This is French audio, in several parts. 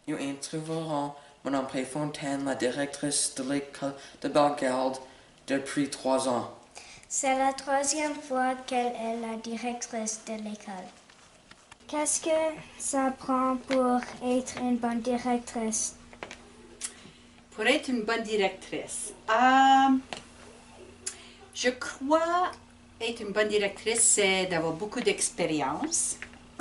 Nous interviewerons Mme Préfontaine, la directrice de l'école de Bellegarde, depuis 3 ans. C'est la troisième fois qu'elle est la directrice de l'école. Qu'est-ce que ça prend pour être une bonne directrice? Pour être une bonne directrice, je crois être une bonne directrice, c'est d'avoir beaucoup d'expérience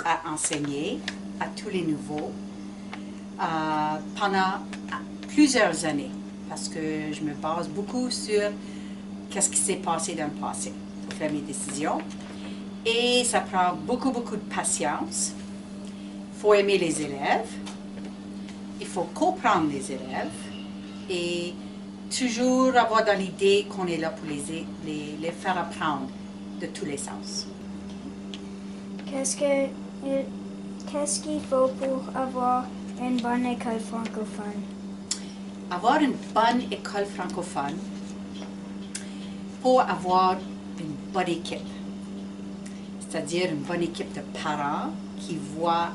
à enseigner à tous les niveaux pendant plusieurs années, parce que je me base beaucoup sur qu'est-ce qui s'est passé dans le passé pour faire mes décisions. Et ça prend beaucoup de patience. Il faut aimer les élèves, il faut comprendre les élèves et toujours avoir dans l'idée qu'on est là pour les faire apprendre de tous les sens. Qu'est-ce qu'il faut pour avoir une bonne école francophone? Avoir une bonne école francophone, pour avoir une bonne équipe, c'est-à-dire une bonne équipe de parents qui voient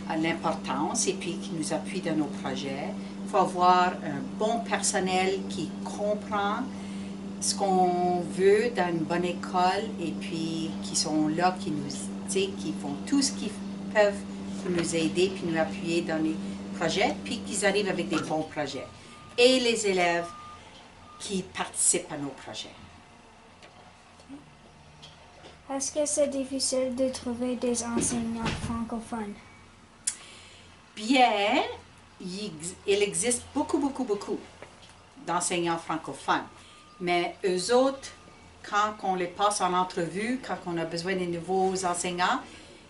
l'importance et puis qui nous appuient dans nos projets. Il faut avoir un bon personnel qui comprend ce qu'on veut dans une bonne école et puis qui sont là, qui font tout ce qu'ils peuvent pour nous aider puis nous appuyer dans les projets, puis qu'ils arrivent avec des bons projets. Et les élèves qui participent à nos projets. Est-ce que c'est difficile de trouver des enseignants francophones? Bien, il existe beaucoup d'enseignants francophones. Mais eux autres, quand on les passe en entrevue, quand on a besoin de nouveaux enseignants,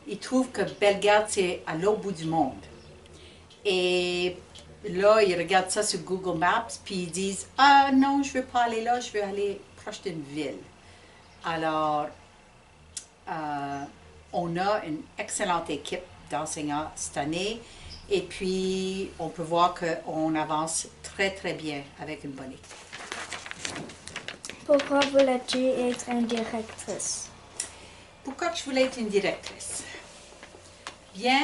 ils trouvent que Bellegarde, c'est à l'autre bout du monde. Et là, ils regardent ça sur Google Maps, puis ils disent « Ah non, je ne veux pas aller là, je veux aller proche d'une ville. » Alors, on a une excellente équipe d'enseignants cette année. Et puis, on peut voir qu'on avance très bien avec une bonne équipe. Pourquoi voulais-tu être une directrice? Pourquoi je voulais être une directrice? Bien,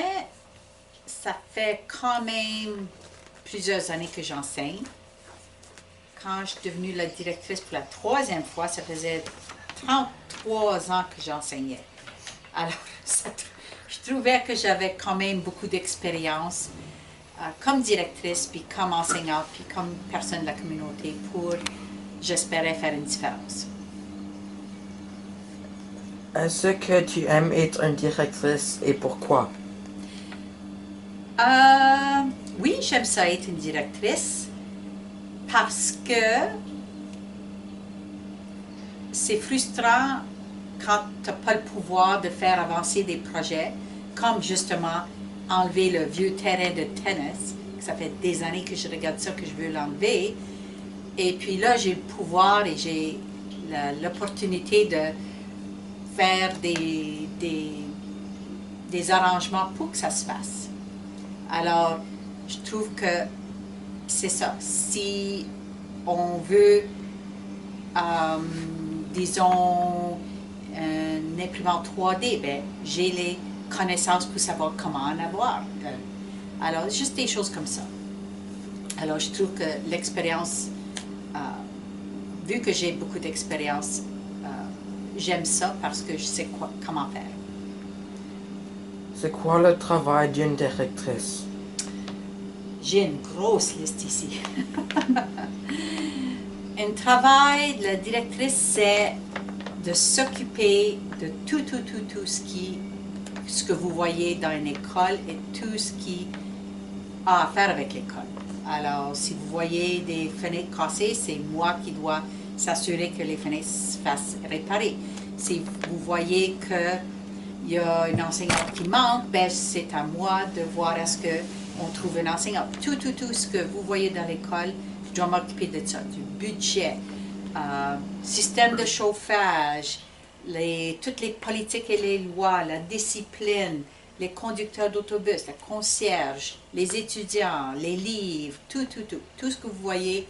ça fait quand même plusieurs années que j'enseigne. Quand je suis devenue la directrice pour la troisième fois, ça faisait 33 ans que j'enseignais. Alors, je trouvais que j'avais quand même beaucoup d'expérience comme directrice, puis comme enseignante, puis comme personne de la communauté pour, j'espérais, faire une différence. Est-ce que tu aimes être une directrice et pourquoi? Oui, j'aime ça être une directrice parce que c'est frustrant quand tu n'as pas le pouvoir de faire avancer des projets, comme justement enlever le vieux terrain de tennis. Ça fait des années que je regarde ça, que je veux l'enlever. Et puis là, j'ai le pouvoir et j'ai l'opportunité de faire des arrangements pour que ça se fasse. Alors, je trouve que c'est ça. Si on veut, disons, une imprimante 3D, ben, j'ai les connaissances pour savoir comment en avoir. Alors, juste des choses comme ça. Alors, je trouve que l'expérience, vu que j'ai beaucoup d'expérience, j'aime ça parce que je sais comment faire. C'est quoi le travail d'une directrice? J'ai une grosse liste ici. Un travail de la directrice, c'est de s'occuper de tout ce que vous voyez dans une école et tout ce qui a à faire avec l'école. Alors, si vous voyez des fenêtres cassées, c'est moi qui dois s'assurer que les fenêtres se fassent réparer. Si vous voyez qu'il y a une enseignante qui manque, ben, c'est à moi de voir est-ce qu'on trouve un enseignant. Tout ce que vous voyez dans l'école, je dois m'occuper de ça, du budget, système de chauffage, toutes les politiques et les lois, la discipline, les conducteurs d'autobus, la concierge, les étudiants, les livres, tout ce que vous voyez,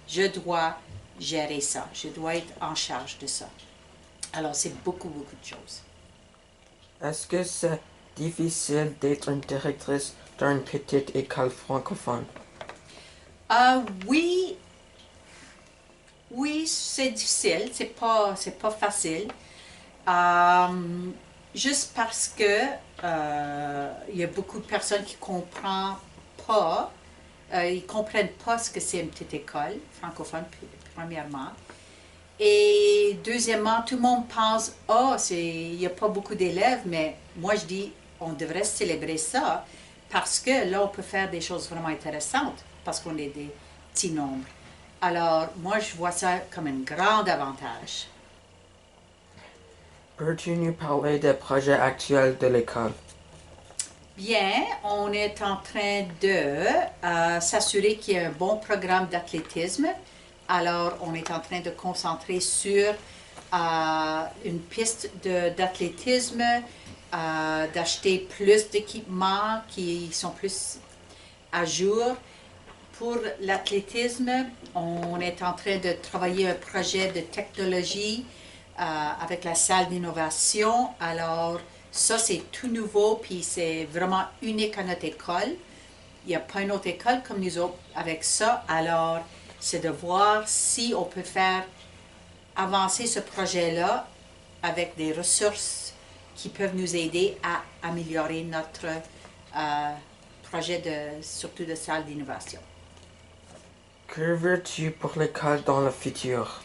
je dois gérer ça. Je dois être en charge de ça. Alors, c'est beaucoup de choses. Est-ce que c'est difficile d'être une directrice dans une petite école francophone? Oui, oui, c'est difficile, c'est pas facile. Juste parce que il y a beaucoup de personnes qui comprennent pas, ils comprennent pas ce que c'est une petite école francophone, premièrement. Et deuxièmement, tout le monde pense, il n'y a pas beaucoup d'élèves, mais moi je dis, on devrait célébrer ça parce que là, on peut faire des choses vraiment intéressantes parce qu'on est des petits nombres. Alors, moi, je vois ça comme un grand avantage. Peux-tu nous parler des projets actuels de l'école? Bien, on est en train de s'assurer qu'il y a un bon programme d'athlétisme. Alors, on est en train de concentrer sur une piste d'athlétisme, d'acheter plus d'équipements qui sont plus à jour. Pour l'athlétisme, on est en train de travailler un projet de technologie avec la salle d'innovation. Alors, ça, c'est tout nouveau, puis c'est vraiment unique à notre école. Il n'y a pas une autre école comme nous autres avec ça. Alors, c'est de voir si on peut faire avancer ce projet-là avec des ressources qui peuvent nous aider à améliorer notre projet surtout de salle d'innovation. Que veux-tu pour l'école dans le futur?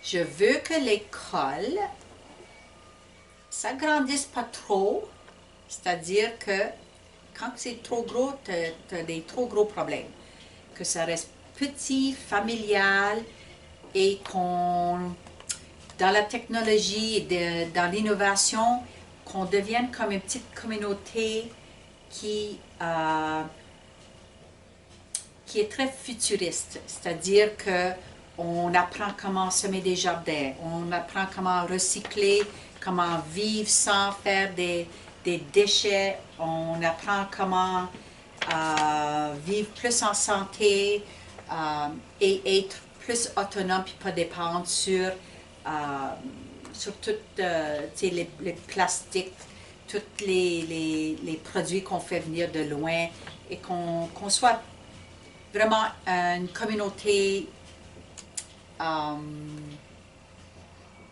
Je veux que l'école s'agrandisse pas trop, c'est-à-dire que quand c'est trop gros, tu as des trop gros problèmes. Que ça reste petit, familial et qu'on, dans la technologie et dans l'innovation, qu'on devienne comme une petite communauté qui est très futuriste, c'est-à-dire que on apprend comment semer des jardins, on apprend comment recycler, comment vivre sans faire des déchets, on apprend comment vivre plus en santé et être plus autonome puis pas dépendre sur tout les plastiques, tous les produits qu'on fait venir de loin et qu'on soit vraiment une communauté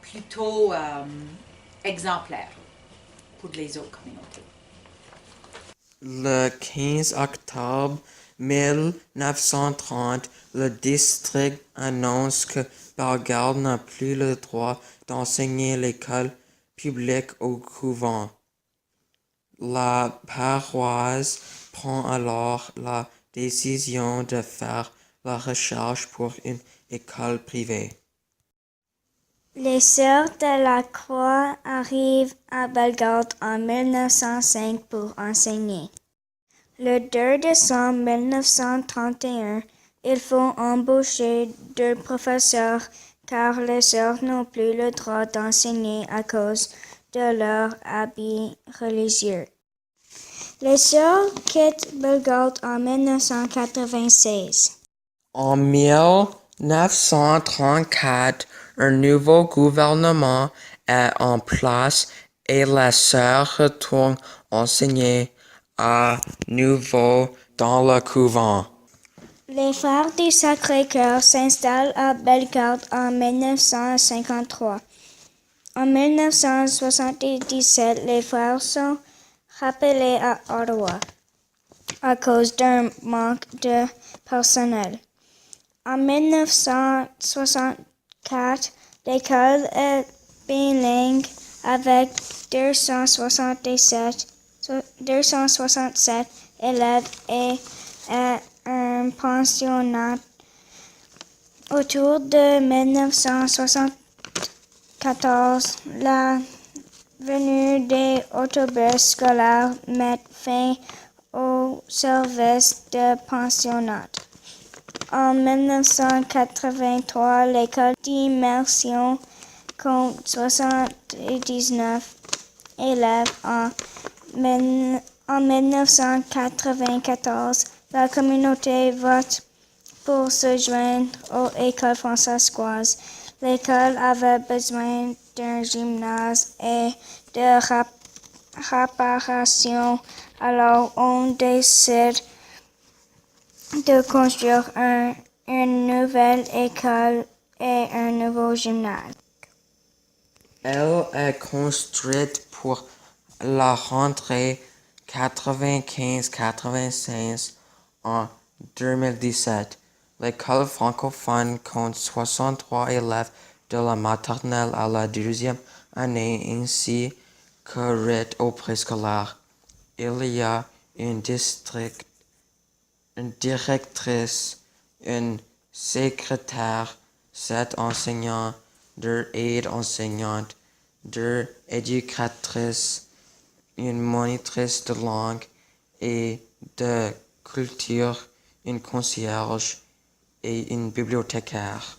plutôt exemplaire pour les autres communautés. Le 15 octobre 1930, le district annonce que Bellegarde n'a plus le droit d'enseigner l'école publique au couvent. La paroisse prend alors la décision de faire la recherche pour une école privée. Les Sœurs de la Croix arrivent à Bellegarde en 1905 pour enseigner. Le 2 décembre 1931, il faut embaucher 2 professeurs car les sœurs n'ont plus le droit d'enseigner à cause de leur habit religieux. Les sœurs quittent Bellegarde en 1996. En 1934, un nouveau gouvernement est en place et les sœurs retournent enseigner à nouveau dans le couvent. Les Frères du Sacré-Cœur s'installent à Bellegarde en 1953. En 1977, les frères sont rappelés à Ottawa à cause d'un manque de personnel. En 1964, l'école est bilingue avec 267 élèves et un pensionnat. Autour de 1974, la venue des autobus scolaires met fin au service de pensionnat. En 1983, l'école d'immersion compte 79 élèves. En 1994, la communauté vote pour se joindre aux écoles françaises. L'école avait besoin d'un gymnase et de réparation. Alors, on décide de construire une nouvelle école et un nouveau gymnase. Elle est construite pour la rentrée 95-96 en 2017. L'école francophone compte 63 élèves de la maternelle à la deuxième année ainsi que rythme au préscolaire. Il y a une directrice, une secrétaire, 7 enseignants, 2 aides enseignantes, 2 éducatrices, une monitrice de langue et de culture, une concierge et une bibliothécaire.